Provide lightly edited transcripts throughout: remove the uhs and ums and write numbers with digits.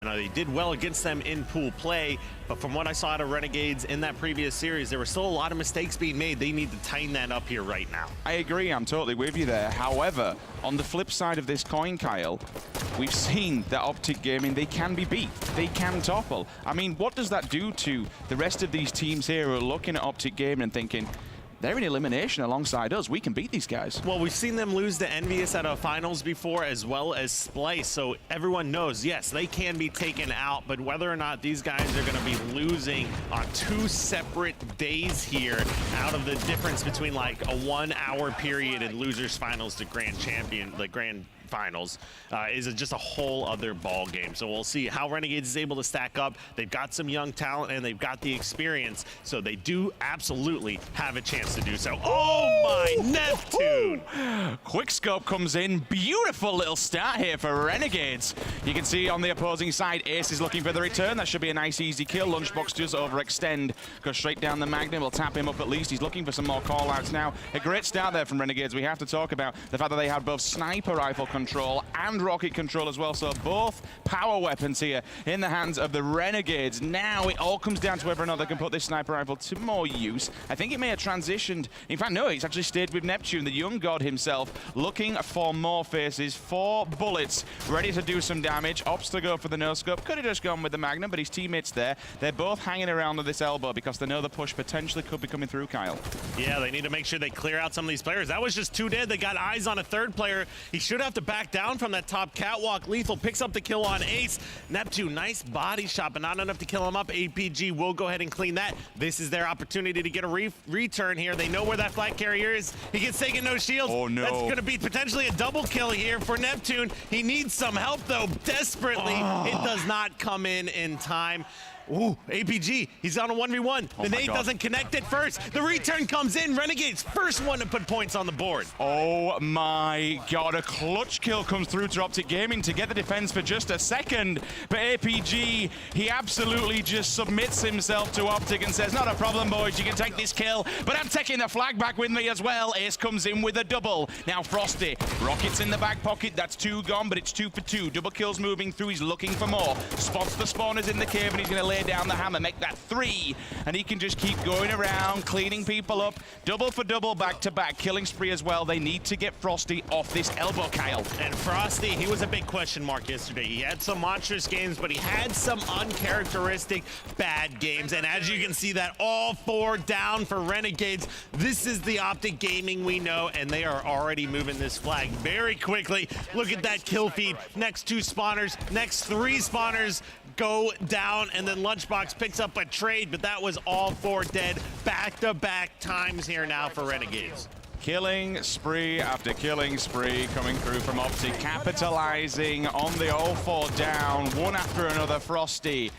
Now, they did well against them in pool play, but from what I saw out of Renegades in that previous series, there were still a lot of mistakes being made. They need to tighten that up here right now. I agree, I'm totally with you there. However, on the flip side of this coin, Kyle, we've seen that OpTic Gaming, they can be beat. They can topple. I mean, what does that do to the rest of these teams here who are looking at OpTic Gaming and thinking, they're in elimination alongside us. We can beat these guys. Well, we've seen them lose to Envious at a finals before, as well as Splice. So everyone knows, yes, they can be taken out, but whether or not these guys are going to be losing on 2 separate days here, out of the difference between like a 1 hour period in losers finals to grand champion, the grand finals, is just a whole other ball game. So we'll see how Renegades is able to stack up. They've got some young talent and they've got the experience, so they do absolutely have a chance to do so. Oh my Neptune! Quick scope comes in. Beautiful little start here for Renegades. You can see on the opposing side, Ace is looking for the return. That should be a nice easy kill. Lunchbox does overextend, goes straight down the Magnum. We'll tap him up at least. He's looking for some more call-outs now. A great start there from Renegades. We have to talk about the fact that they had both sniper rifle control and rocket control as well, so both power weapons here in the hands of the Renegades. Now it all comes down to whether or not they can put this sniper rifle to more use. I think it may have transitioned. In fact, no, it's actually stayed with Neptune, the young god himself, looking for more faces, 4 bullets, ready to do some damage. Opts to go for the no-scope. Could have just gone with the Magnum, but his teammates there. They're both hanging around with this elbow because they know the push potentially could be coming through, Kyle. Yeah, they need to make sure they clear out some of these players. That was just 2 dead. They got eyes on a 3rd player. He should have to back down from that top catwalk. Lethal picks up the kill on Ace. Neptune, nice body shot, but not enough to kill him up. APG will go ahead and clean that. This is their opportunity to get a return here. They know where that flag carrier is. He gets taken, no shields. Oh, no. That's going to be potentially a double kill here for Neptune. He needs some help, though, desperately. It does not come in time. Ooh, APG, he's on a 1v1. The nade doesn't connect at first. The return comes in. Renegades, first one to put points on the board. Oh my god, a clutch kill comes through to OpTic Gaming to get the defense for just a second. But APG, he absolutely just submits himself to OpTic and says, not a problem, boys, you can take this kill, but I'm taking the flag back with me as well. Ace comes in with a double. Now Frosty, rockets in the back pocket, that's 2 gone, but it's 2 for 2. Double kills moving through, he's looking for more. Spots the spawners in the cave and he's gonna lay down the hammer, make that 3, and he can just keep going around, cleaning people up. Double for double, back to back, killing spree as well. They need to get Frosty off this elbow, Kyle. And Frosty, he was a big question mark yesterday. He had some monstrous games, but he had some uncharacteristic bad games. And as you can see, that all 4 down for Renegades. This is the OpTic Gaming we know, and they are already moving this flag very quickly. Look at that kill feed. Next 2 spawners, next 3 spawners go down, and then Lunchbox picks up a trade, but that was all 4 dead. Back-to-back times here now for Renegades. Killing spree after killing spree coming through from OpTic, capitalizing on the all 4 down, one after another. Frosty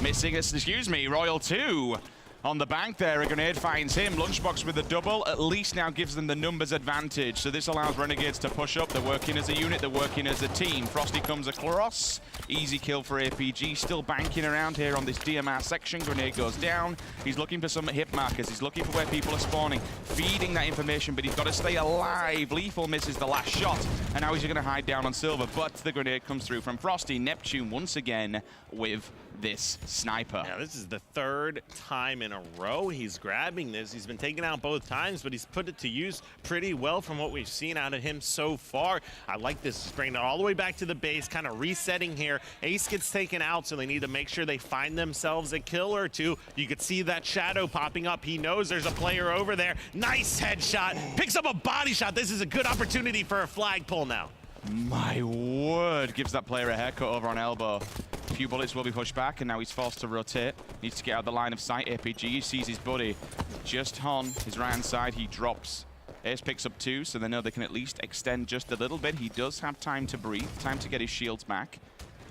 missing, excuse me, Royal 2. On the bank there, a grenade finds him. Lunchbox with a double, at least now gives them the numbers advantage. So this allows Renegades to push up. They're working as a unit, they're working as a team. Frosty comes across. Easy kill for APG, still banking around here on this DMR section. Grenade goes down. He's looking for some hit markers. He's looking for where people are spawning, feeding that information, but he's got to stay alive. Lethal misses the last shot, and now he's going to hide down on Silver, but the grenade comes through from Frosty. Neptune once again with this sniper. Yeah, this is the 3rd time in a row he's grabbing this. He's been taken out both times, but he's put it to use pretty well from what we've seen out of him so far. I like this, bringing it all the way back to the base, kind of resetting here. Ace gets taken out, so they need to make sure they find themselves a kill or 2. You could see that shadow popping up. He knows there's a player over there. Nice headshot, picks up a body shot. This is a good opportunity for a flag pull now. My word, gives that player a haircut over on elbow. A few bullets will be pushed back, and now he's forced to rotate. Needs to get out of the line of sight. APG sees his buddy just on his right-hand side. He drops. Ace picks up 2, so they know they can at least extend just a little bit. He does have time to breathe, time to get his shields back.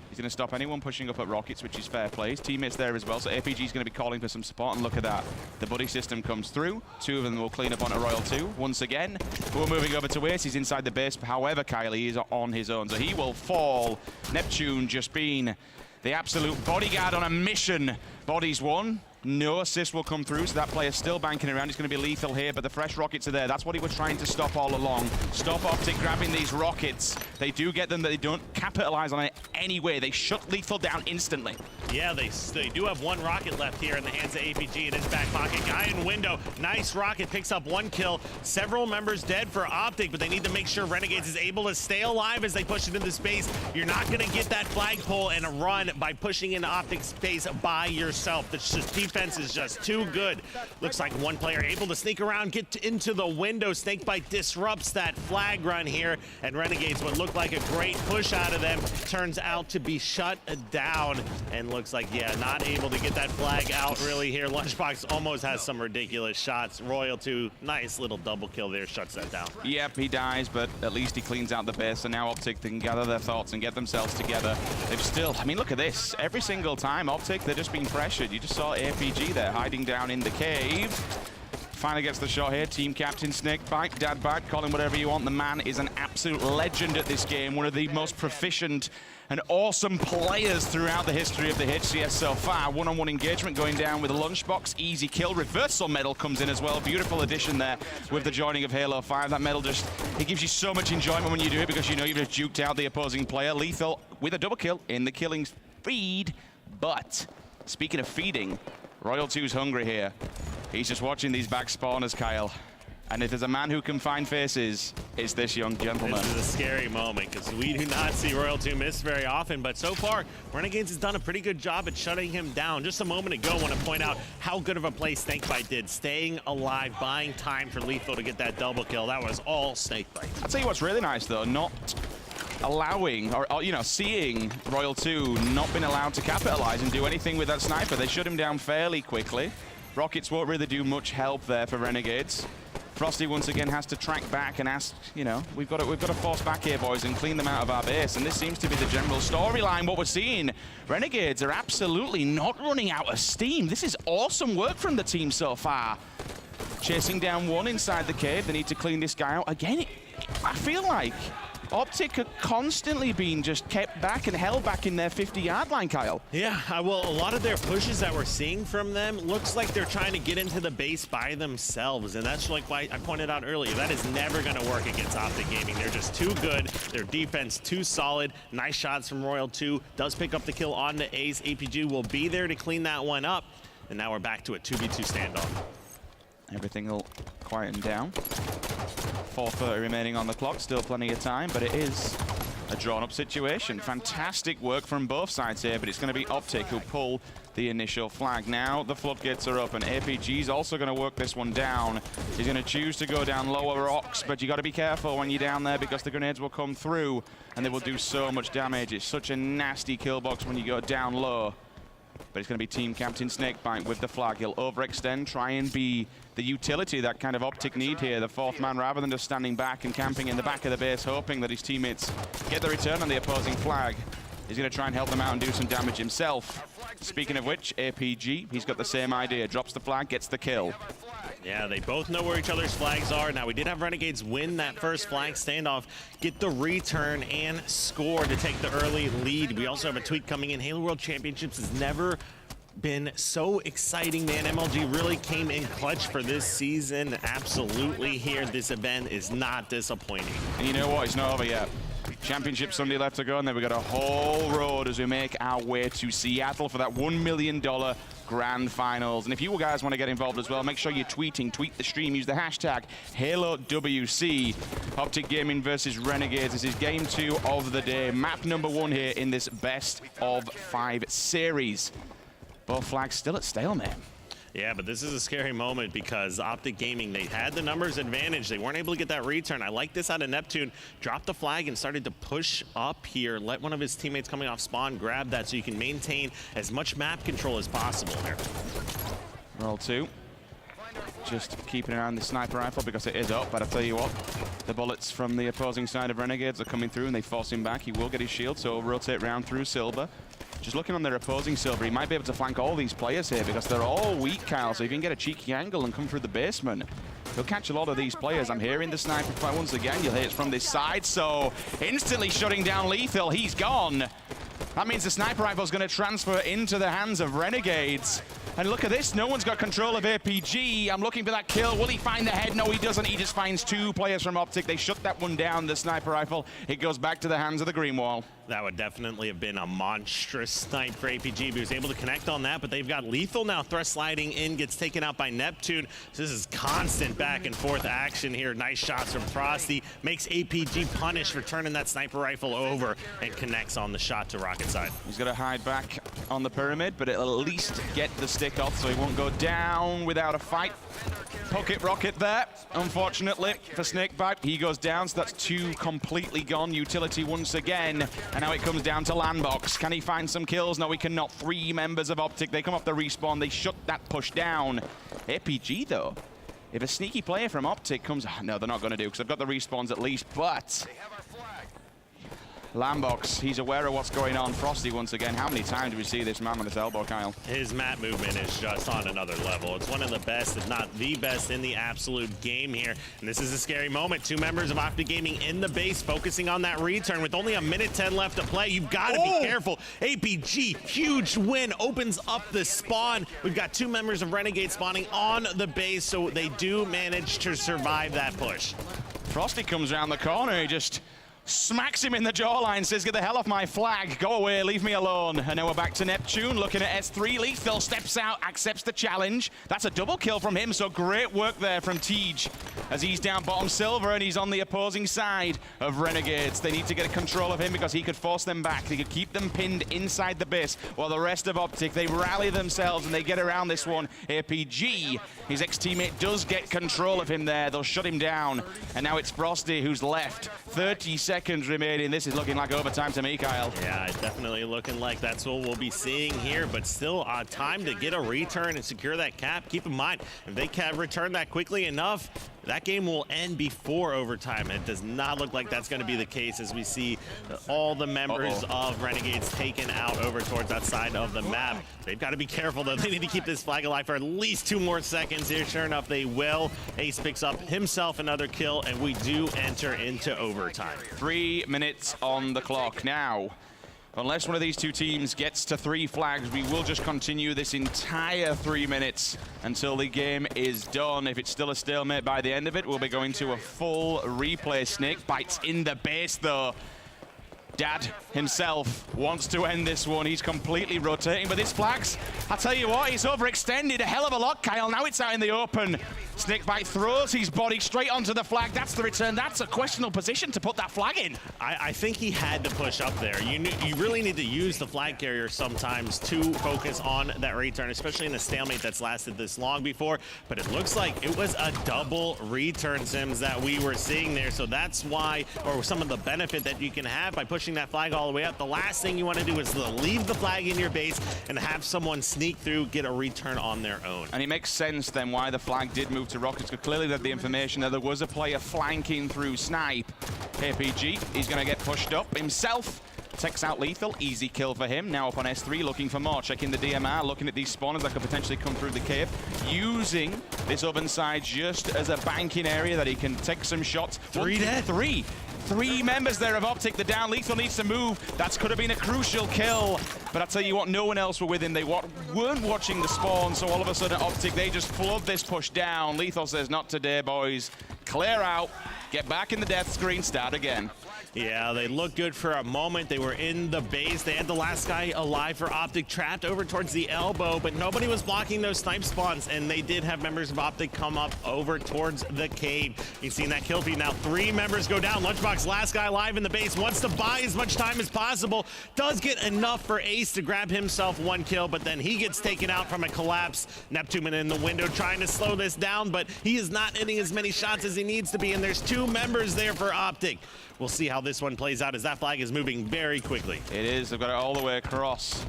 He's going to stop anyone pushing up at rockets, which is fair play. His teammates there as well, so APG is going to be calling for some support, and look at that. The buddy system comes through. 2 of them will clean up onto Royal 2 once again. We're moving over to Ace. He's inside the base. However, Kylie is on his own, so he will fall. Neptune just being the absolute bodyguard on a mission. Bodies 1. No assist will come through, so that player's still banking around. He's going to be lethal here, but the fresh rockets are there. That's what he was trying to stop all along. Stop OpTic grabbing these rockets. They do get them, but they don't capitalize on it anyway. They shut lethal down instantly. Yeah, they do have one rocket left here in the hands of APG in his back pocket. Guy in window, nice rocket, picks up one kill. Several members dead for OpTic, but they need to make sure Renegades is able to stay alive as they push it into space. You're not going to get that flagpole and a run by pushing into OpTic space by yourself. The defense is just too good. Looks like one player able to sneak around, get into the window. Snakebite disrupts that flag run here, and Renegades, what looked like a great push out of them, turns out to be shut down. And looks like, yeah, not able to get that flag out really here. Lunchbox almost has some ridiculous shots. Royal 2, nice little double kill there, shuts that down. Yep, he dies, but at least he cleans out the base, and now OpTic can gather their thoughts and get themselves together. They've still, I mean, look at this. Every single time OpTic, they're just being pressured. You just saw APG there hiding down in the cave. Finally gets the shot here. Team captain Snakebite, Dadbite, call him whatever you want. The man is an absolute legend at this game. One of the most proficient and awesome players throughout the history of the HCS so far. One-on-one engagement going down with a Lunchbox. Easy kill. Reversal medal comes in as well. Beautiful addition there with the joining of Halo 5. That medal just, it gives you so much enjoyment when you do it because you know you've just juked out the opposing player. Lethal with a double kill in the killing feed. But speaking of feeding, Royal 2's hungry here. He's just watching these back spawners, Kyle. And if there's a man who can find faces, it's this young gentleman. This is a scary moment because we do not see Royal 2 miss very often, but so far, Renegades has done a pretty good job at shutting him down. Just a moment ago, I want to point out how good of a play Snakebite did, staying alive, buying time for Lethal to get that double kill. That was all Snakebite. I'll tell you what's really nice, though, not allowing, or you know, seeing Royal 2 not being allowed to capitalize and do anything with that sniper. They shut him down fairly quickly. Rockets won't really do much help there for Renegades. Frosty once again has to track back and ask, you know, we've got to force back here, boys, and clean them out of our base. And this seems to be the general storyline. What we're seeing, Renegades are absolutely not running out of steam. This is awesome work from the team so far. Chasing down one inside the cave. They need to clean this guy out. Again, I feel like OpTic are constantly being just kept back and held back in their 50-yard line, Kyle. Yeah, well, a lot of their pushes that we're seeing from them looks like they're trying to get into the base by themselves, and that's like why I pointed out earlier, that is never going to work against OpTic Gaming. They're just too good. Their defense too solid. Nice shots from Royal 2. Does pick up the kill on the Ace. APG will be there to clean that one up, and now we're back to a 2v2 standoff. Everything will quieten down. 4:30 remaining on the clock, still plenty of time, but it is a drawn-up situation. Fantastic work from both sides here, but it's going to be OpTic who pull the initial flag. Now the floodgates are open. APG's also going to work this one down. He's going to choose to go down lower rocks, but you got to be careful when you're down there because the grenades will come through and they will do so much damage. It's such a nasty kill box when you go down low. But it's going to be team captain Snakebite with the flag. He'll overextend, try and be the utility that kind of OpTic need here. The fourth man, rather than just standing back and camping in the back of the base, hoping that his teammates get the return on the opposing flag. He's going to try and help them out and do some damage himself. Speaking of which, APG, he's got the same idea. Drops the flag, gets the kill. Yeah, they both know where each other's flags are. Now, we did have Renegades win that first flag standoff, get the return, and score to take the early lead. We also have a tweet coming in. Halo World Championships has never been so exciting, man. MLG really came in clutch for this season. Absolutely here. This event is not disappointing. And you know what? It's not over yet. Championship Sunday left to go, and then we've got a whole road as we make our way to Seattle for that $1 million Grand Finals. And if you guys want to get involved as well, make sure you're tweeting, tweet the stream, use the hashtag HaloWC. OpTic Gaming versus Renegades. This is game 2 of the day. Map number 1 here in this best of 5 series. Both flags still at stalemate. Yeah, but this is a scary moment because OpTic Gaming, they had the numbers advantage. They weren't able to get that return. I like this out of Neptune. Dropped the flag and started to push up here. Let one of his teammates coming off spawn grab that so you can maintain as much map control as possible here. Roll 2. Just keeping an eye on the sniper rifle because it is up, but I'll tell you what, the bullets from the opposing side of Renegades are coming through and they force him back. He will get his shield, so he'll rotate round through Silver. Just looking on their opposing Silver, he might be able to flank all these players here because they're all weak, Kyle, so if you can get a cheeky angle and come through the basement, he'll catch a lot of these players. I'm hearing the sniper fight once again. You'll hear it's from this side, so instantly shutting down Lethal. He's gone. That means the sniper rifle is going to transfer into the hands of Renegades. And look at this, no one's got control of APG. I'm looking for that kill. Will he find the head? No, he doesn't. He just finds 2 players from OpTic. They shut that one down, the sniper rifle. It goes back to the hands of the green wall. That would definitely have been a monstrous snipe for APG. He was able to connect on that, but they've got Lethal now thrust sliding in, gets taken out by Neptune. So this is constant back and forth action here. Nice shots from Frosty. Makes APG punish for turning that sniper rifle over and connects on the shot to Rocket side. He's got to hide back on the pyramid, but it'll at least get the stick off so he won't go down without a fight. Pocket rocket there, unfortunately, for Snakebite. He goes down, so that's 2 completely gone. Utility once again, and now it comes down to Landbox. Can he find some kills? No, he cannot. 3 members of OpTic, they come off the respawn, they shut that push down. APG, though, if a sneaky player from OpTic comes... No, they're not going to do, because they've got the respawns at least, but... Landbox, he's aware of what's going on. Frosty once again. How many times do we see this man on his elbow, Kyle? His map movement is just on another level. It's one of the best, if not the best, in the absolute game here. And this is a scary moment. 2 members of OpTic Gaming in the base, focusing on that return. With only 1:10 left to play, you've got to be careful. APG, huge win, opens up the spawn. We've got 2 members of Renegade spawning on the base, so they do manage to survive that push. Frosty comes around the corner, he just smacks him in the jawline, says, get the hell off my flag, go away, leave me alone. And now we're back to Neptune, looking at S3. Lethal steps out, accepts the challenge. That's a double kill from him, so great work there from Tej as he's down bottom silver and he's on the opposing side of Renegades. They need to get control of him because he could force them back. He could keep them pinned inside the base while the rest of OpTic, they rally themselves and they get around this one. APG, his ex-teammate, does get control of him there. They'll shut him down. And now it's Frosty who's left. 30 seconds remaining. This is looking like overtime to me, Kyle. Yeah, definitely looking like that's what we'll be seeing here, but still time to get a return and secure that cap. Keep in mind, if they can return that quickly enough, that game will end before overtime. It does not look like that's going to be the case as we see all the members of Renegades taken out over towards that side of the map. They've got to be careful, though. They need to keep this flag alive for at least 2 more seconds here. Sure enough, they will. Ace picks up himself another kill, and we do enter into overtime. 3 minutes on the clock now. Unless one of these 2 teams gets to 3 flags, we will just continue this entire 3 minutes until the game is done. If it's still a stalemate by the end of it, we'll be going to a full replay. Snakebite's in the base, though. Dad himself wants to end this one. He's completely rotating, but this flags, I tell you what, he's overextended a hell of a lot, Kyle. Now it's out in the open. Snakebite throws his body straight onto the flag. That's the return. That's a questionable position to put that flag in. I think he had to push up there. You really need to use the flag carrier sometimes to focus on that return, especially in a stalemate that's lasted this long before. But it looks like it was a double return, Sims, that we were seeing there. So that's why, or some of the benefit that you can have by pushing that flag all the way up. The last thing you want to do is to leave the flag in your base and have someone sneak through, get a return on their own. And it makes sense then why the flag did move to Rockets, because clearly they had the information that there was a player flanking through Snipe. APG, he's going to get pushed up himself. Takes out Lethal, easy kill for him. Now up on S3, looking for more. Checking the DMR, looking at these spawners that could potentially come through the cave. Using this oven side just as a banking area that he can take some shots. 3 dead. 3 members there of OpTic. The down Lethal needs to move. That could have been a crucial kill. But I tell you what, no one else were with him. They weren't watching the spawn, so all of a sudden OpTic, they just flood this push down. Lethal says, not today, boys. Clear out, get back in the death screen, start again. Yeah, they looked good for a moment. They were in the base. They had the last guy alive for OpTic trapped over towards the elbow, but nobody was blocking those snipe spawns, and they did have members of OpTic come up over towards the cave. You've seen that kill feed now. 3 members go down. Lunchbox, last guy alive in the base, wants to buy as much time as possible. Does get enough for Ace to grab himself 1 kill, but then he gets taken out from a collapse. Neptune in the window trying to slow this down, but he is not hitting as many shots as he needs to be, and there's 2 members there for OpTic. We'll see how this one plays out as that flag is moving very quickly. It is. They've got it all the way across.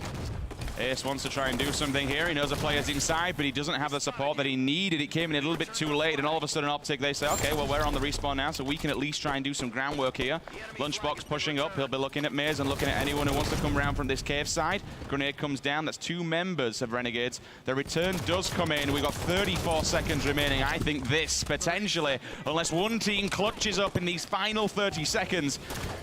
Ace wants to try and do something here. He knows the player's inside, but he doesn't have the support that he needed. It came in a little bit too late, and all of a sudden OpTic, they say, okay, well, we're on the respawn now, so we can at least try and do some groundwork here. Lunchbox pushing up. He'll be looking at Maze and looking at anyone who wants to come around from this cave side. Grenade comes down. That's 2 members of Renegades. The return does come in. We've got 34 seconds remaining. I think this, potentially, unless one team clutches up in these final 30 seconds,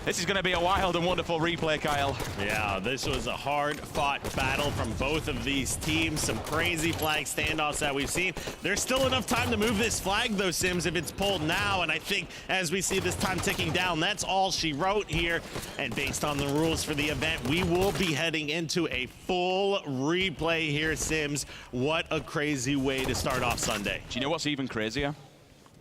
This is going to be a wild and wonderful replay, Kyle. Yeah, this was a hard-fought battle from both of these teams. Some crazy flag standoffs that we've seen. There's still enough time to move this flag, though, Sims, if it's pulled now. And I think as we see this time ticking down, that's all she wrote here. And based on the rules for the event, we will be heading into a full replay here, Sims. What a crazy way to start off Sunday. Do you know what's even crazier?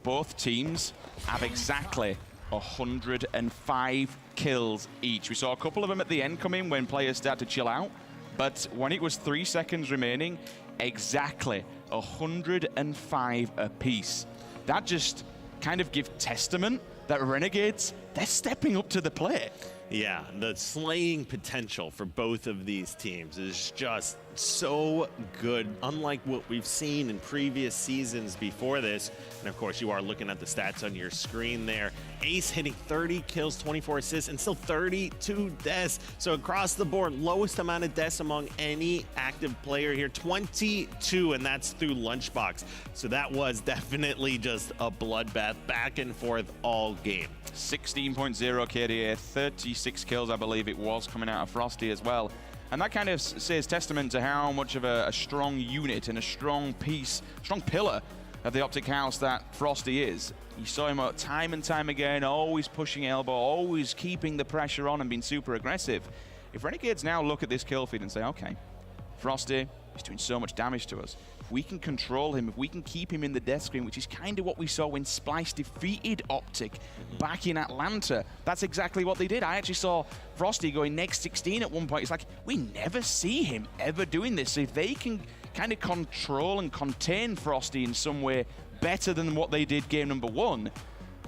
Both teams have exactly 105 kills each. We saw a couple of them at the end come in when players start to chill out, but when it was 3 seconds remaining, exactly 105 apiece. That just kind of gives testament that Renegades, they're stepping up to the plate. Yeah, the slaying potential for both of these teams is just so good, unlike what we've seen in previous seasons before this. And of course, you are looking at the stats on your screen there. Ace hitting 30 kills, 24 assists, and still 32 deaths. So across the board, lowest amount of deaths among any active player here, 22, and that's through Lunchbox. So that was definitely just a bloodbath back and forth all game. 16.0 KDA, 36 kills, I believe it was, coming out of Frosty as well. And that kind of says testament to how much of a strong unit and a strong piece, strong pillar of the OpTic house that Frosty is. You saw him time and time again, always pushing elbow, always keeping the pressure on and being super aggressive. If Renegades now look at this kill feed and say, okay, Frosty is doing so much damage to us. If we can control him, if we can keep him in the death screen, which is kind of what we saw when Splice defeated OpTic back in Atlanta. That's exactly what they did. I actually saw Frosty going next 16 at one point. It's like, we never see him ever doing this. So if they can kind of control and contain Frosty in some way better than what they did game number 1,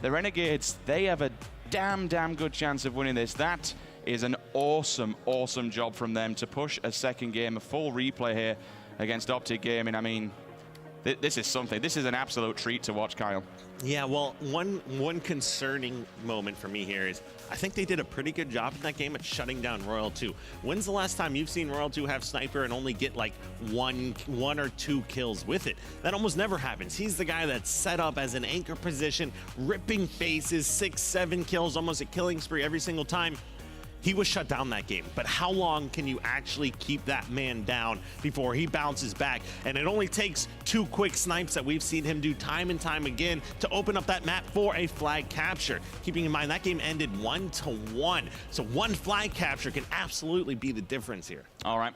the Renegades, they have a damn good chance of winning this. That is an awesome job from them to push a second game, a full replay here against OpTic Gaming. I mean, this is something. This is an absolute treat to watch, Kyle. Yeah, well, one concerning moment for me here is I think they did a pretty good job in that game at shutting down Royal 2. When's the last time you've seen Royal 2 have Sniper and only get like one or two kills with it? That almost never happens. He's the guy that's set up as an anchor position, ripping faces, 6-7 kills, almost a killing spree every single time. He was shut down that game, but how long can you actually keep that man down before he bounces back? And it only takes 2 quick snipes that we've seen him do time and time again to open up that map for a flag capture. Keeping in mind that game ended 1-1, so one flag capture can absolutely be the difference here. All right,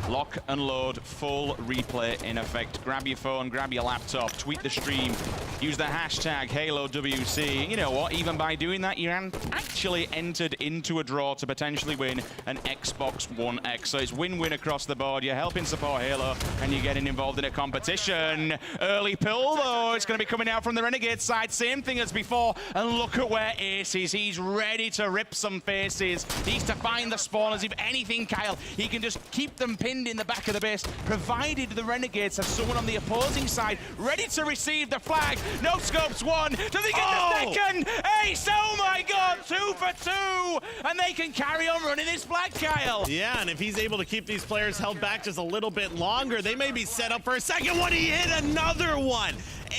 lock and load, full replay in effect. Grab your phone, grab your laptop, tweet the stream, use the hashtag HaloWC. You know what, even by doing that, you're actually entered into a draw to potentially win an Xbox One X. So it's win-win across the board. You're helping support Halo and you're getting involved in a competition. Early pill though, it's going to be coming out from the Renegade side. Same thing as before. And look at where Ace is. He's ready to rip some faces. Needs to find the spawners. If anything, Kyle, he can just keep them pinned in the back of the base, provided the Renegades have someone on the opposing side ready to receive the flag. No scopes one. Do they get the second? Ace, oh my God, 2 for 2. And they can carry on running this flag, Kyle. Yeah, and if he's able to keep these players held back just a little bit longer, they may be set up for a second one. He hit another one.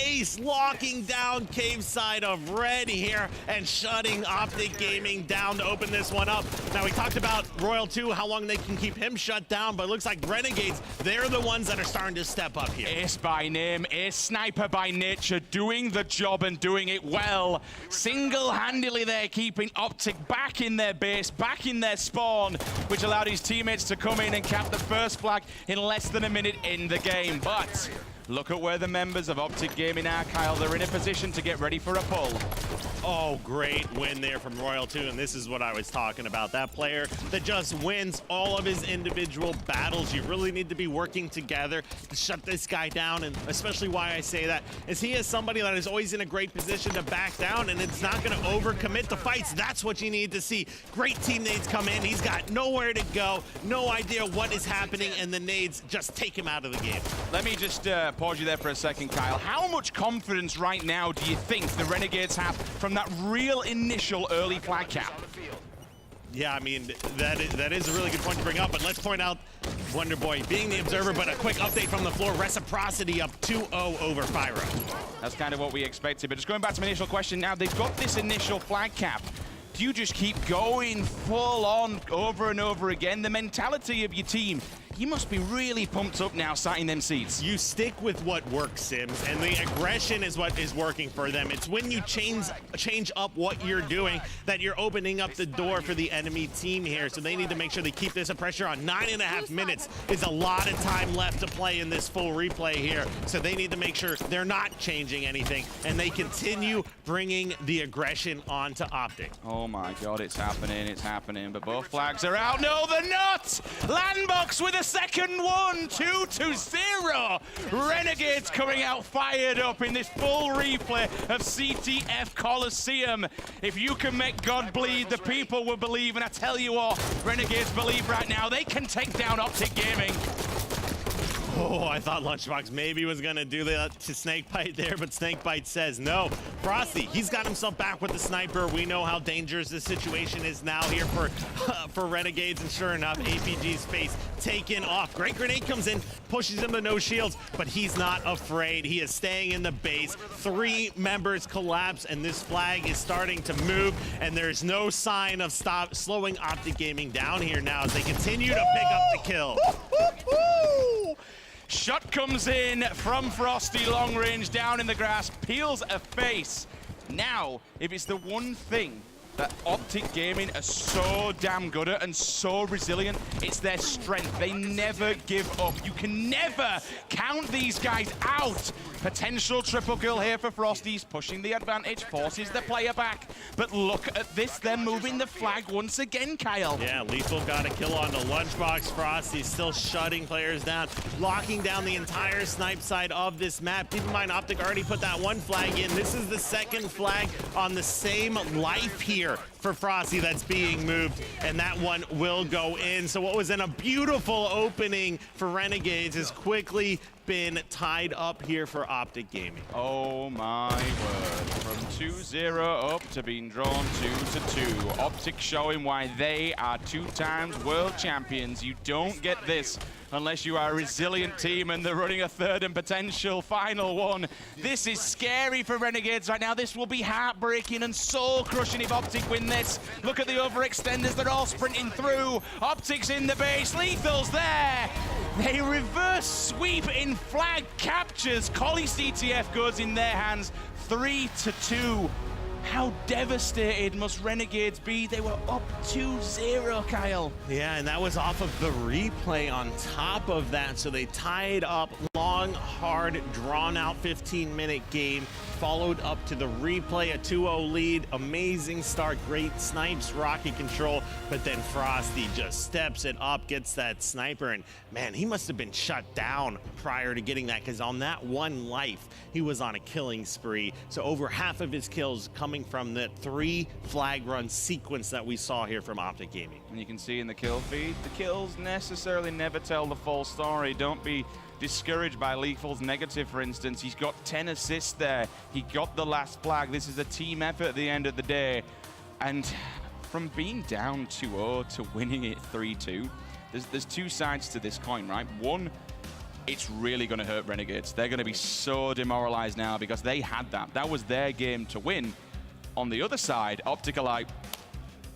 Ace locking down cave side of red here and shutting OpTic Gaming down to open this one up. Now, we talked about Royal 2, how long they can keep him shut down, but it looks like Renegades, they're the ones that are starting to step up here. Ace by name, Ace Sniper by nature, doing the job and doing it well. Single-handedly there, keeping OpTic back in their base, back in their spawn, which allowed his teammates to come in and cap the first flag in less than a minute in the game. But look at where the members of OpTic Gaming are, Kyle. They're in a position to get ready for a pull. Oh, great win there from Royal 2, and this is what I was talking about. That player that just wins all of his individual battles. You really need to be working together to shut this guy down, and especially why I say that is he is somebody that is always in a great position to back down, and it's not going to overcommit the fights. That's what you need to see. Great teammates come in. He's got nowhere to go, no idea what is happening, and the nades just take him out of the game. Let me just pause you there for a second, Kyle. How much confidence right now do you think the Renegades have from that real initial early flag cap? Yeah, I mean, that is a really good point to bring up, but let's point out Wonder Boy being the observer, but a quick update from the floor. Reciprocity up 2-0 over Pyro. That's kind of what we expected, but just going back to my initial question now, they've got this initial flag cap. Do you just keep going full on over and over again? The mentality of your team, you must be really pumped up now, sighting them seats. You stick with what works, Sims, and the aggression is what is working for them. It's when you change up what you're doing that you're opening up the door for the enemy team here. So they need to make sure they keep this pressure on. 9.5 minutes is a lot of time left to play in this full replay here. So they need to make sure they're not changing anything, and they continue bringing the aggression onto OpTic. Oh my God, it's happening, but both flags are out. No, they're not! Landbox with a second one, 2-0. Renegades coming out fired up in this full replay of CTF Coliseum. If you can make God bleed, the people will believe, and I tell you what, Renegades believe right now they can take down OpTic Gaming. Oh, I thought Lunchbox maybe was going to do that to Snakebite there, but Snakebite says no. Frosty, he's got himself back with the sniper. We know how dangerous this situation is now here for Renegades, and sure enough, APG's face taken off. Great grenade comes in, pushes him to no shields, but he's not afraid. He is staying in the base. 3 members collapse, and this flag is starting to move, and there's no sign of slowing OpTic Gaming down here now as they continue to pick up the kill. Shot comes in from Frosty, long range, down in the grass, peels a face. Now, if it's the one thing that OpTic Gaming are so damn good at and so resilient, it's their strength. They never give up. You can never count these guys out. Potential triple kill here for Frosty's, pushing the advantage, forces the player back. But look at this, they're moving the flag once again, Kyle. Yeah, Lethal got a kill on the Lunchbox. Frosty's still shutting players down, locking down the entire snipe side of this map. Keep in mind, OpTic already put that one flag in. This is the second flag on the same life here for Frosty that's being moved, and that one will go in. So what was in a beautiful opening for Renegades has quickly been tied up here for OpTic Gaming. Oh my word. From 2-0 up to being drawn 2-2. OpTic showing why they are 2-time world champions. You don't get this unless you are a resilient team, and they're running a third and potential final one. This is scary for Renegades right now. This will be heartbreaking and soul-crushing if OpTic win this. Look at the overextenders. They're all sprinting through. OpTic's in the base. Lethal's there. They reverse sweep in flag captures. Collie CTF goes in their hands 3-2. How devastated must Renegades be? They were up 2-0, Kyle. Yeah, and that was off of the replay on top of that. So they tied up, long, hard, drawn-out 15-minute game, followed up to the replay, a 2-0 lead. Amazing start, great snipes, rocket control, but then Frosty just steps it up, gets that sniper, and man, he must have been shut down prior to getting that, because on that one life, he was on a killing spree. So over half of his kills coming from the 3 flag run sequence that we saw here from OpTic Gaming. And you can see in the kill feed, the kills necessarily never tell the full story. Don't be discouraged by Lethal's negative, for instance. He's got 10 assists there. He got the last flag. This is a team effort at the end of the day. And from being down 2-0 to winning it 3-2, there's 2 sides to this coin, right? One, it's really going to hurt Renegades. They're going to be so demoralized now because they had that. That was their game to win. On the other side, OpTic are like,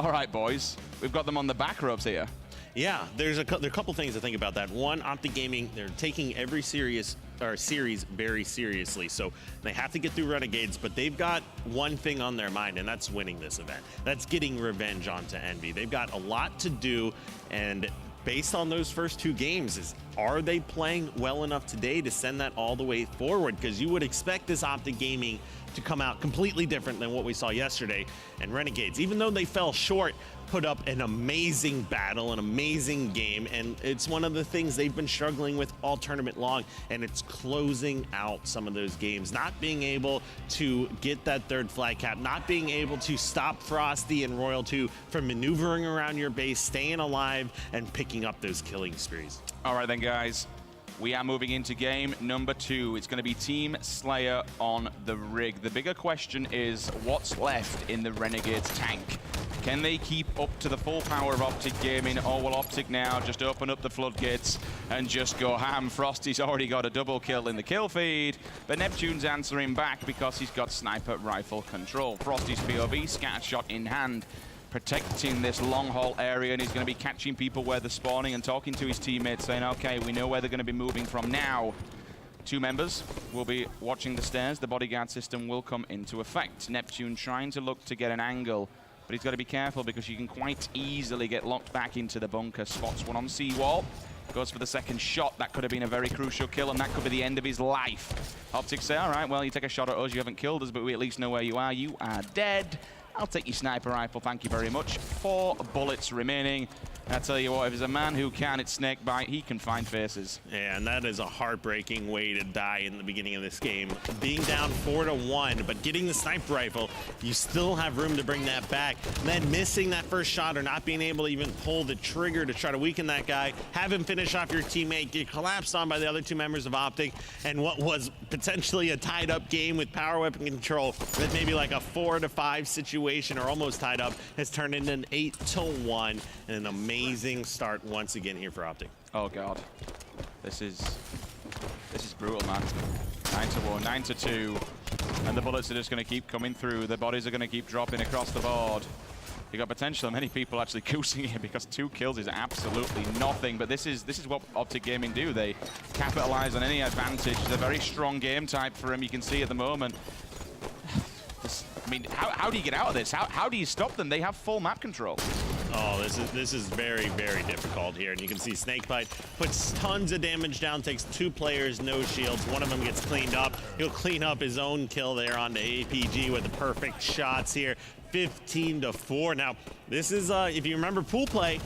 all right, boys, we've got them on the back ropes here. Yeah, there are a couple things to think about that. One, OpTic Gaming, they're taking every series very seriously. So they have to get through Renegades, but they've got one thing on their mind, and that's winning this event. That's getting revenge onto Envy. They've got a lot to do, and based on those first 2 games, are they playing well enough today to send that all the way forward? Because you would expect this OpTic Gaming to come out completely different than what we saw yesterday. And Renegades, even though they fell short, put up an amazing battle, an amazing game, and it's one of the things they've been struggling with all tournament long, and it's closing out some of those games. Not being able to get that 3rd flag cap, not being able to stop Frosty and Royal 2 from maneuvering around your base, staying alive, and picking up those killing sprees. All right then, guys. We are moving into game number 2. It's going to be Team Slayer on the rig. The bigger question is, what's left in the Renegades tank? Can they keep up to the full power of OpTic Gaming, or will OpTic now just open up the floodgates and just go ham? Frosty's already got a double kill in the kill feed, but Neptune's answering back because he's got sniper rifle control. Frosty's POV, scatter shot in hand. protecting this long haul area, and he's going to be catching people where they're spawning and talking to his teammates, saying, okay, we know where they're going to be moving from now. 2 members will be watching the stairs. The bodyguard system will come into effect. Neptune trying to look to get an angle, but he's got to be careful because you can quite easily get locked back into the bunker. Spots one on seawall. Goes for the second shot. That could have been a very crucial kill, and that could be the end of his life. OpTic say, all right, well, you take a shot at us. You haven't killed us, but we at least know where you are. You are dead. I'll take your sniper rifle, thank you very much. 4 bullets remaining. I tell you what, if there's a man who can, it's Snakebite. He can find faces. Yeah, and that is a heartbreaking way to die in the beginning of this game. Being down 4-1, but getting the sniper rifle, you still have room to bring that back. And then missing that first shot or not being able to even pull the trigger to try to weaken that guy, have him finish off your teammate, get collapsed on by the other 2 members of OpTic, and what was potentially a tied-up game with power weapon control that maybe like a 4-5 situation or almost tied up has turned into an 8-1 and an amazing start once again here for OpTic. Oh god, this is brutal, man. 9-1, 9-2, and the bullets are just going to keep coming through. The bodies are going to keep dropping across the board. You got potential. Many people actually goosing here because 2 kills is absolutely nothing. But this is what OpTic Gaming do. They capitalize on any advantage. It's a very strong game type for him. You can see at the moment. I mean, how do you get out of this? How do you stop them? They have full map control. Oh, this is very, very difficult here. And you can see Snakebite puts tons of damage down, takes 2 players, no shields. One of them gets cleaned up. He'll clean up his own kill there on the APG with the perfect shots here. 15-4. Now, this is, if you remember pool play,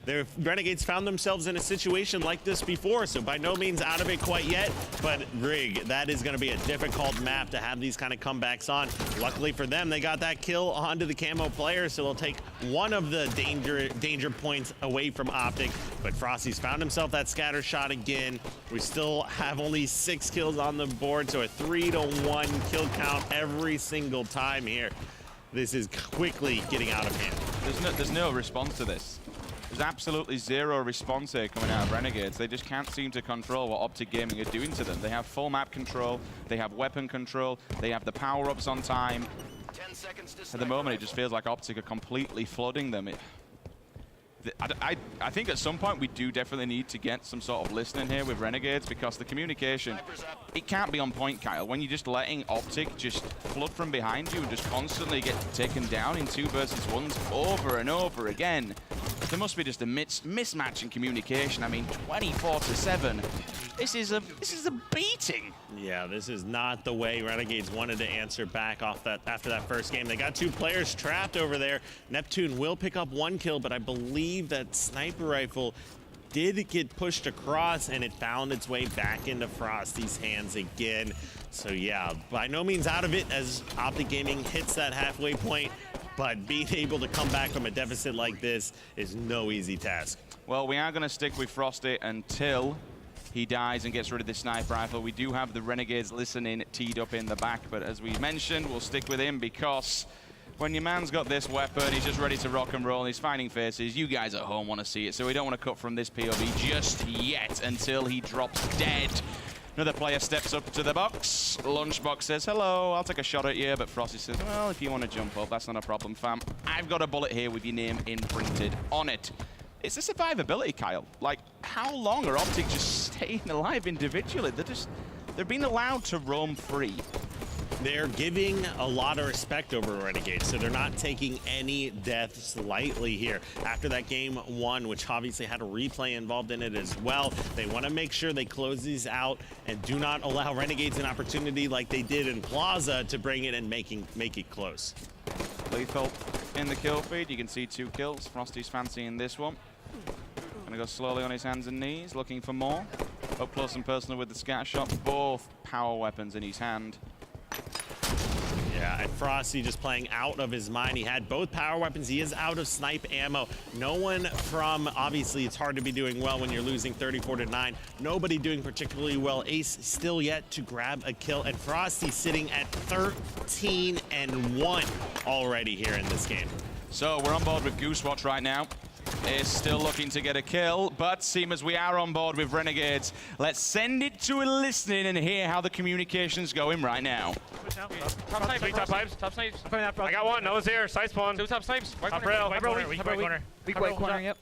the Renegades found themselves in a situation like this before, so by no means out of it quite yet, but Rig, that is going to be a difficult map to have these kind of comebacks on. Luckily for them, they got that kill onto the camo player, so they'll take one of the danger points away from OpTic, but Frosty's found himself that scatter shot again. We still have only 6 kills on the board, so a 3-1 kill count every single time here. This is quickly getting out of hand. There's no response to this. There's absolutely zero response here coming out of Renegades. They just can't seem to control what OpTic Gaming are doing to them. They have full map control, they have weapon control, they have the power-ups on time. 10 seconds to At the moment, it just feels like OpTic are completely flooding them. I think at some point we do definitely need to get some sort of listening here with Renegades because the communication, it can't be on point, Kyle. When you're just letting OpTic just flood from behind you and just constantly get taken down in 2 versus 1s over and over again. There must be just a mismatch in communication. I mean, 24-7. This is a beating. Yeah, this is not the way Renegades wanted to answer back after that first game. They got 2 players trapped over there. Neptune will pick up 1 kill, but I believe that sniper rifle did get pushed across and it found its way back into Frosty's hands again. So yeah, by no means out of it as OpTic Gaming hits that halfway point, but being able to come back from a deficit like this is no easy task. Well, we are going to stick with Frosty until he dies and gets rid of the sniper rifle. We do have the Renegades listening teed up in the back, but as we mentioned, we'll stick with him because when your man's got this weapon, he's just ready to rock and roll, and he's finding faces. You guys at home want to see it, so we don't want to cut from this POV just yet until he drops dead. Another player steps up to the box. Lunchbox says, hello, I'll take a shot at you, but Frosty says, well, if you want to jump up, that's not a problem, fam. I've got a bullet here with your name imprinted on it. It's the survivability, Kyle. Like, how long are OpTic just staying alive individually? They're being allowed to roam free. They're giving a lot of respect over Renegades, so they're not taking any deaths lightly here. After that game 1, which obviously had a replay involved in it as well, they want to make sure they close these out and do not allow Renegades an opportunity like they did in Plaza to bring it and make it close. Lethal in the kill feed. You can see 2 kills. Frosty's fancying this one. Gonna go slowly on his hands and knees, looking for more. Up close and personal with the scatter shot. Both power weapons in his hand. Yeah, and Frosty just playing out of his mind. He had both power weapons. He is out of snipe ammo. No one from, obviously, it's hard to be doing well when you're losing 34-9. Nobody doing particularly well. Ace still yet to grab a kill, and Frosty sitting at 13-1 already here in this game. So we're on board with Goosewatch right now. is still looking to get a kill, but seeing as we are on board with Renegades, let's send it to a listening and hear how the communication's going right now. Top snipes, top pipes, top snipes. I got one, no one's here, side spawn. Two top snipes. Top rail, Weak corner. Weak white corner, yep.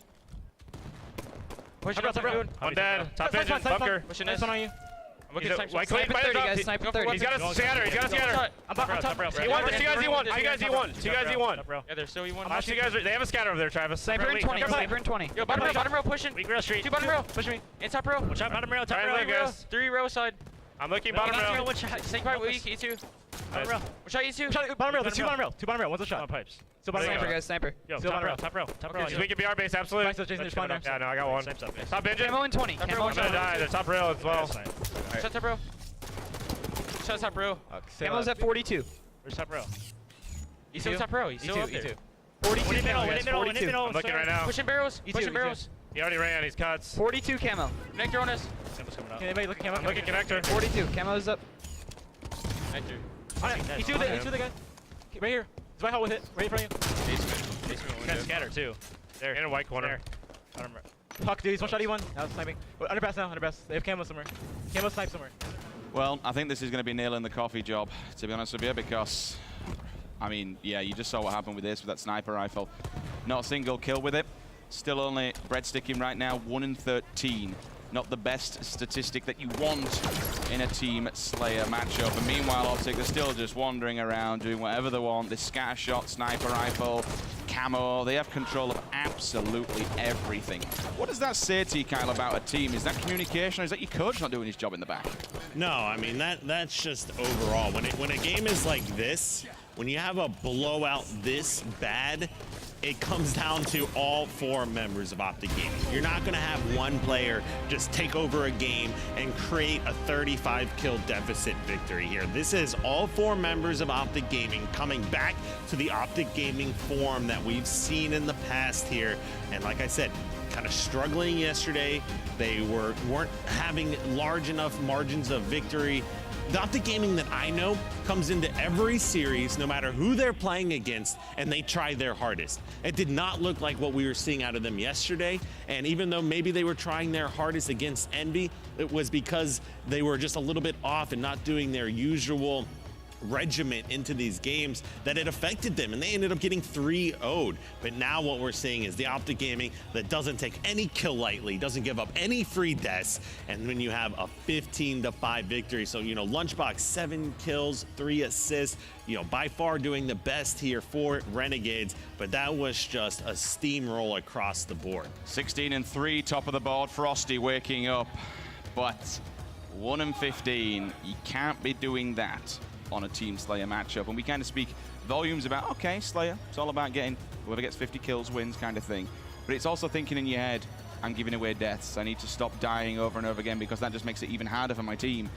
Push top rail. One dead, top engine, bunker. Pushing this one on you. I'm looking at sniper 30, guys, sniper 30. He's got a scanner, he's got a scanner. E1, two guys E1, two guys E1, two guys E1. Yeah, there's still E1. Watch you guys, they have a scanner over there, Travis. Sniper in 20, sniper in 20. Yo, bottom row pushing. Weak rail street. Two bottom row. Push me. In top row. Watch out, bottom rail, top rail. Three row side. I'm looking bottom rail. Snake part weak, E2. Bottom rail. Watch out, E2. Bottom rail, there's two bottom rail. Two bottom rail, one's a shot. Pipes. Still sniper, guys, sniper. Yo, top rail, top rail, top rail. We can be our base, absolutely. Yeah, no, I got one. Top engine. Camo in 20. I'm gonna die, they're top rail as well. Shut top row. Shut top row. Camo's at 42. Where's top rail? He's still top row. He's still up there. 42 camo, guys, 42. I'm looking right now. Pushing barrels. Pushing barrels. He already ran, he's cuts. 42 camo. Connector on us. Anybody look at camo? I'm looking connector. 42, camo's up. Connector. He's two the guy. Right here. He's right with it. Right in front of you. Basement. Got scatter too. There. In a white corner. Fuck, dude, he's one shot E1. Now sniping. Underpass now, underpass. They have camo somewhere. Camo snipe somewhere. Well, I think this is going to be nailing the coffee job, to be honest with you, because, I mean, yeah, you just saw what happened with this, with that sniper rifle. Not a single kill with it. Still only breadsticking right now, 1 in 13. Not the best statistic that you want in a Team Slayer matchup. And meanwhile, OpTic, they're still just wandering around, doing whatever they want. This scatter shot, sniper rifle, camo, they have control of absolutely everything. What does that say to you, Kyle, about a team? Is that communication, or is that your coach not doing his job in the back? No, I mean, that's just overall. When a game is like this, when you have a blowout this bad, it comes down to all 4 members of OpTic Gaming. You're not going to have one player just take over a game and create a 35-kill deficit victory here. This is all 4 members of OpTic Gaming coming back to the OpTic Gaming form that we've seen in the past here. And like I said, kind of struggling yesterday. They weren't having large enough margins of victory. The OpTic Gaming that I know comes into every series, no matter who they're playing against, and they try their hardest. It did not look like what we were seeing out of them yesterday, and even though maybe they were trying their hardest against Envy, it was because they were just a little bit off and not doing their usual regiment into these games that it affected them, and they ended up getting 3-0'd. But now what we're seeing is the OpTic Gaming that doesn't take any kill lightly, doesn't give up any free deaths, and when you have a 15-5 victory, so you know, Lunchbox 7 kills, 3 assists, you know, by far doing the best here for Renegades, but that was just a steamroll across the board. 16-3, top of the board. Frosty waking up, but 1 in 15. You can't be doing that on a Team Slayer matchup, and we kind of speak volumes about, okay, Slayer, it's all about getting whoever gets 50 kills wins kind of thing, but it's also thinking in your head, I'm giving away deaths, I need to stop dying over and over again because that just makes it even harder for my team.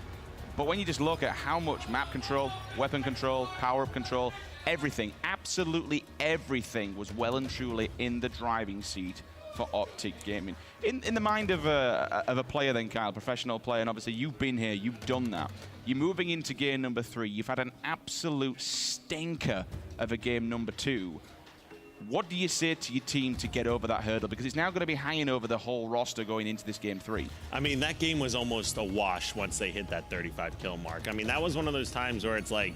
But when you just look at how much map control, weapon control, power-up control, everything, absolutely everything was well and truly in the driving seat for OpTic Gaming. In the mind of a player then, Kyle, professional player, and obviously you've been here, you've done that. You're moving into game number 3. You've had an absolute stinker of a game number 2. What do you say to your team to get over that hurdle? Because it's now going to be hanging over the whole roster going into this game 3. I mean, that game was almost a wash once they hit that 35 kill mark. I mean, that was one of those times where it's like,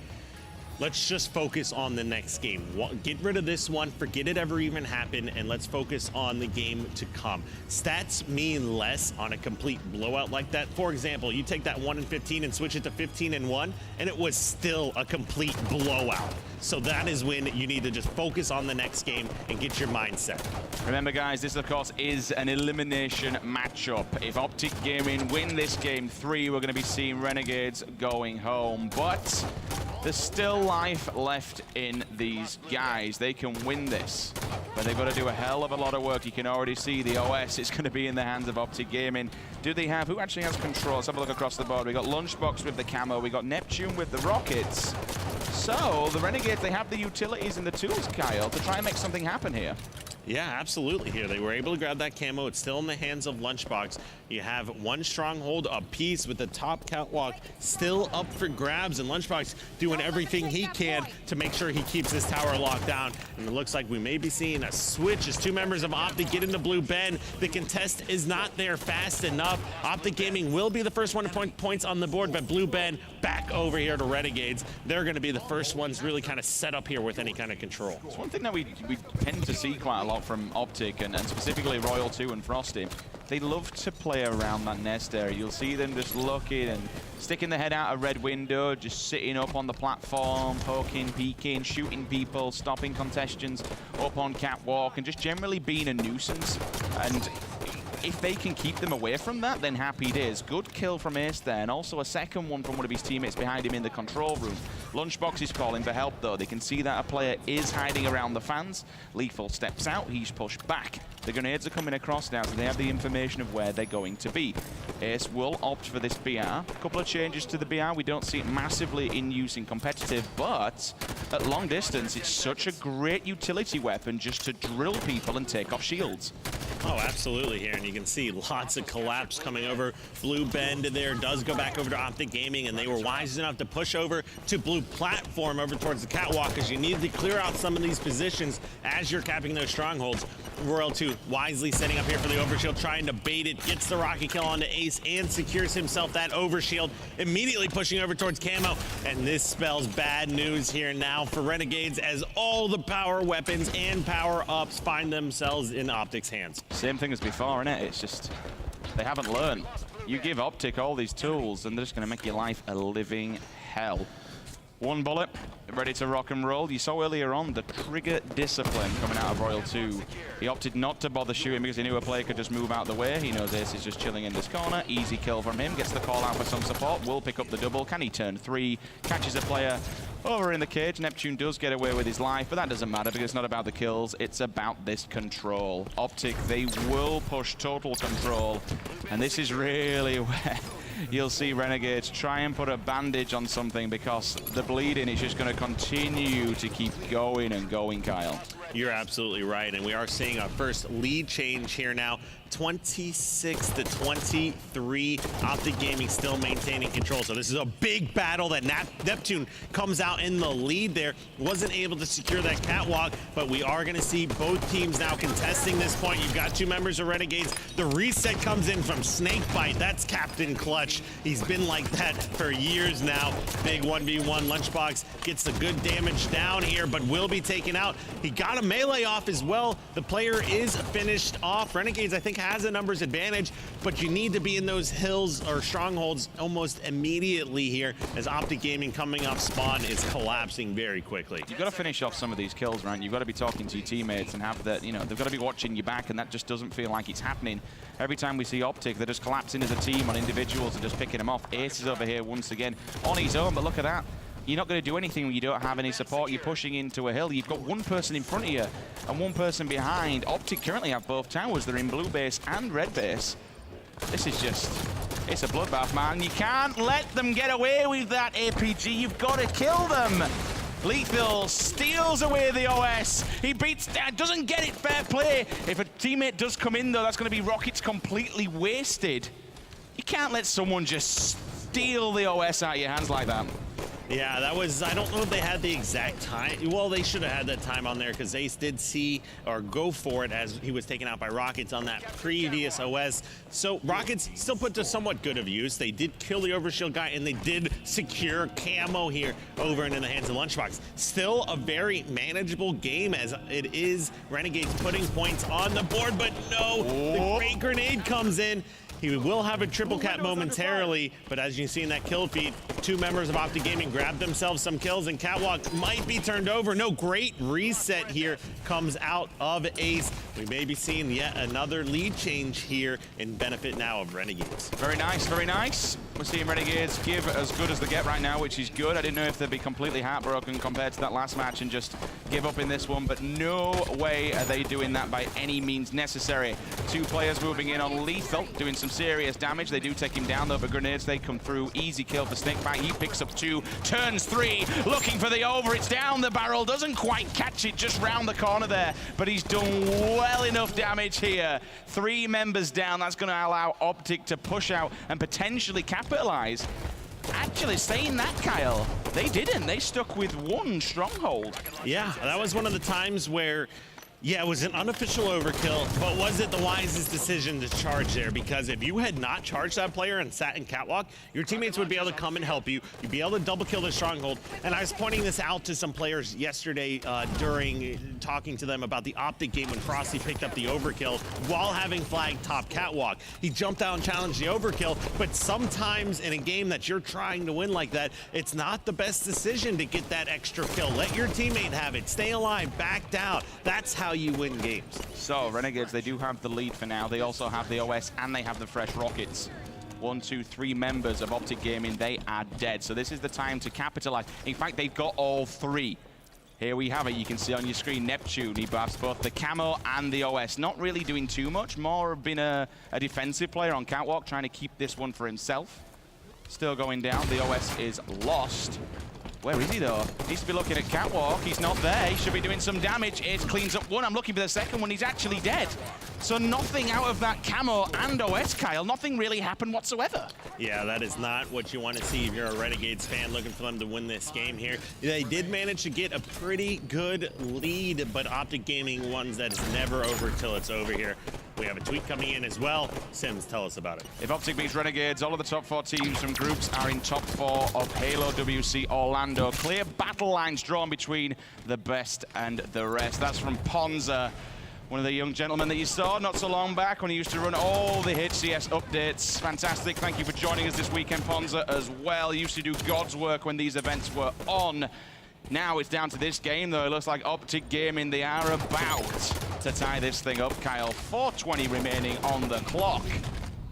let's just focus on the next game. Get rid of this one, forget it ever even happened, and let's focus on the game to come. Stats mean less on a complete blowout like that. For example, you take that 1 in 15 and switch it to 15 and 1, and it was still a complete blowout. So that is when you need to just focus on the next game and get your mindset. Remember, guys, this, of course, is an elimination matchup. If OpTic Gaming win this game 3, we're going to be seeing Renegades going home. But there's still life left in these guys. They can win this, but they've got to do a hell of a lot of work. You can already see the OS is going to be in the hands of OpTic Gaming. Do they have, who actually has control? Let's have a look across the board. We got Lunchbox with the camo. We got Neptune with the rockets. So the Renegades, they have the utilities and the tools, Kyle, to try and make something happen here. Yeah, absolutely here. They were able to grab that camo. It's still in the hands of Lunchbox. You have one stronghold apiece with the top catwalk still up for grabs, and Lunchbox doing everything he can to make sure he keeps this tower locked down. And it looks like we may be seeing a switch as two members of OpTic get into Blue Ben. The contest is not there fast enough. OpTic Gaming will be the first one to point points on the board, but Blue Ben back over here to Renegades. They're going to be the first ones really kind of set up here with any kind of control. It's one thing that we tend to see quite a lot from OpTic and specifically Royal 2 and Frosty. They love to play around that nest area. You'll see them just looking and sticking their head out a red window, just sitting up on the platform, poking, peeking, shooting people, stopping contestants up on catwalk, and just generally being a nuisance. And if they can keep them away from that, then happy days. Good kill from Ace there, and also a second one from one of his teammates behind him in the control room. Lunchbox is calling for help, though. They can see that a player is hiding around the fans. Lethal steps out. He's pushed back. The grenades are coming across now, so they have the information of where they're going to be. Ace will opt for this BR. A couple of changes to the BR. We don't see it massively in use in competitive, but at long distance, it's such a great utility weapon just to drill people and take off shields. Oh, absolutely here, and you can see lots of collapse coming over. Blue Bend there does go back over to OpTic Gaming, and they were wise enough to push over to Blue Platform over towards the catwalk, because you need to clear out some of these positions as you're capping those strongholds. Royal 2 wisely setting up here for the overshield, trying to bait it, gets the rocket kill onto Ace, and secures himself that overshield, immediately pushing over towards camo. And this spells bad news here now for Renegades, as all the power weapons and power-ups find themselves in OpTic's hands. Same thing as before, innit? It's just, they haven't learned. You give OpTic all these tools, and they're just going to make your life a living hell. One bullet, ready to rock and roll. You saw earlier on the trigger discipline coming out of Royal 2. He opted not to bother shooting because he knew a player could just move out the way. He knows Ace is just chilling in this corner. Easy kill from him. Gets the call out for some support. Will pick up the double. Can he turn 3? Catches a player over in the cage. Neptune does get away with his life, but that doesn't matter because it's not about the kills. It's about this control. OpTic, they will push total control. And this is really where you'll see Renegades try and put a bandage on something, because the bleeding is just going to continue to keep going and going, Kyle. You're absolutely right, and we are seeing our first lead change here now. 26 to 23. OpTic Gaming still maintaining control. So this is a big battle that Neptune comes out in the lead there. Wasn't able to secure that catwalk, but we are going to see both teams now contesting this point. You've got two members of Renegades. The reset comes in from Snakebite. That's Captain Clutch. He's been like that for years now. Big 1v1. Lunchbox gets the good damage down here, but will be taken out. He got a melee off as well. The player is finished off. Renegades, I think, has a numbers advantage, but you need to be in those hills or strongholds almost immediately here, as OpTic Gaming coming off spawn is collapsing very quickly. You've got to finish off some of these kills, right? You've got to be talking to your teammates and have that, you know, they've got to be watching your back, and that just doesn't feel like it's happening. Every time we see OpTic, they're just collapsing as a team on individuals and just picking them off. Ace is over here once again on his own, but look at that. You're not going to do anything when you don't have any support. You're pushing into a hill. You've got one person in front of you and one person behind. OpTic currently have both towers. They're in blue base and red base. This is just, it's a bloodbath, man. You can't let them get away with that APG. You've got to kill them. Lethal steals away the OS. He beats that, doesn't get it, fair play. If a teammate does come in, though, that's going to be rockets completely wasted. You can't let someone just steal the OS out of your hands like that. Yeah, that was, I don't know if they had the exact time. Well, they should have had that time on there, because Ace did see or go for it as he was taken out by Rockets on that previous OS. So Rockets still put to somewhat good of use. They did kill the overshield guy, and they did secure camo here over and in the hands of Lunchbox. Still a very manageable game, as it is Renegades putting points on the board, but no, the great grenade comes in. He will have a triple cap momentarily, but as you see in that kill feed, two members of OpTic Gaming grabbed themselves some kills, and catwalk might be turned over. No, great reset here comes out of Ace. We may be seeing yet another lead change here in benefit now of Renegades. Very nice, very nice. We're seeing Renegades give as good as they get right now, which is good. I didn't know if they'd be completely heartbroken compared to that last match and just give up in this one, but no way are they doing that by any means necessary. Two players moving in on Lethal, doing some some serious damage. They do take him down, though, but grenades, they come through. Easy kill for Snakebite. He picks up 2, turns 3, looking for the over. It's down the barrel, doesn't quite catch it, just round the corner there, but he's done well enough damage here. 3 members down. That's going to allow OpTic to push out and potentially capitalize. Actually, saying that, Kyle, they didn't. They stuck with 1 stronghold. Yeah, that was one of the times where, yeah, it was an unofficial overkill, but was it the wisest decision to charge there? Because if you had not charged that player and sat in catwalk, your teammates would be able to come and help you. You'd be able to double kill the stronghold. And I was pointing this out to some players yesterday during talking to them about the OpTic game when Frosty picked up the overkill while having flagged top catwalk. He jumped out and challenged the overkill, but sometimes in a game that you're trying to win like that, it's not the best decision to get that extra kill. Let your teammate have it. Stay alive, back down. That's how you win games. So, Renegades, they do have the lead for now. They also have the OS and they have the fresh rockets. 1, 2, 3 members of OpTic Gaming, they are dead. So this is the time to capitalize. In fact, they've got all 3. Here we have it. You can see on your screen, Neptune. He buffs both the camo and the OS. Not really doing too much. More been a defensive player on catwalk, trying to keep this one for himself. Still going down. The OS is lost. Where is he, though? Needs to be looking at catwalk. He's not there. He should be doing some damage. Ace cleans up 1. I'm looking for the second one. He's actually dead. So nothing out of that camo and OS, Kyle. Nothing really happened whatsoever. Yeah, that is not what you want to see if you're a Renegades fan looking for them to win this game here. They did manage to get a pretty good lead, but OpTic Gaming ones that is never over till it's over here. We have a tweet coming in as well. Sims, tell us about it. If OpTic beats Renegades, all of the top 4 teams from groups are in top 4 of HaloWC Orlando. Clear battle lines drawn between the best and the rest. That's from Ponza, one of the young gentlemen that you saw not so long back when he used to run all the HCS updates. Fantastic. Thank you for joining us this weekend, Ponza, as well. He used to do God's work when these events were on. Now it's down to this game, though. It looks like OpTic Gaming, they are about to tie this thing up, Kyle. 4:20 remaining on the clock.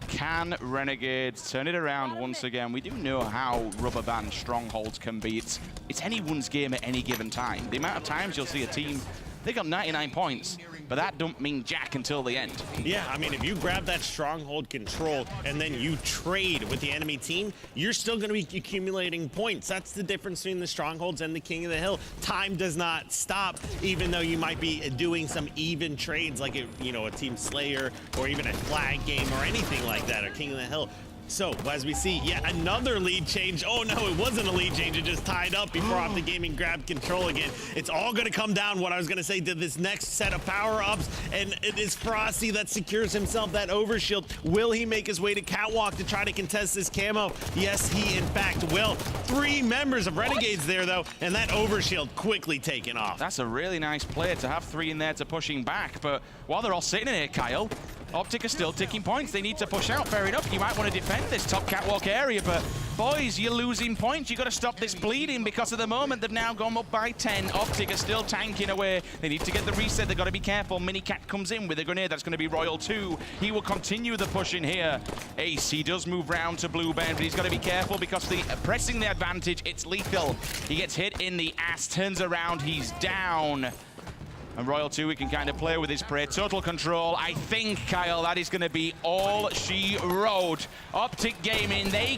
Can Renegades turn it around once again? We do know how rubber band strongholds can be. It's anyone's game at any given time. The amount of times you'll see a team, they got 99 points, but that don't mean jack until the end. Yeah, I mean, if you grab that stronghold control and then you trade with the enemy team, you're still going to be accumulating points. That's the difference between the strongholds and the King of the Hill. Time does not stop, even though you might be doing some even trades like, a Team Slayer or even a flag game or anything like that, or King of the Hill. So, as we see, yet another lead change. Oh no, it wasn't a lead change. It just tied up before OpTic Gaming grabbed control again. It's all going to come down, what I was going to say, to this next set of power-ups. And it is Frosty that secures himself that overshield. Will he make his way to catwalk to try to contest this camo? Yes, he in fact will. 3 members of Renegades there, though, and that overshield quickly taken off. That's a really nice play to have 3 in there to push him back. But while they're all sitting in here, Kyle, OpTic are still taking points. They need to push out. Fair enough. You might want to defend this top catwalk area, but boys, you're losing points. You've got to stop this bleeding because at the moment they've now gone up by 10. OpTic are still tanking away. They need to get the reset. They've got to be careful. Minicat comes in with a grenade. That's going to be Royal 2. He will continue the push in here. Ace, he does move round to Blue Band, but he's got to be careful because pressing the advantage, it's lethal. He gets hit in the ass, turns around, he's down. And Royal 2, we can kind of play with his prey. Total control. I think, Kyle, that is going to be all she wrote. OpTic Gaming, they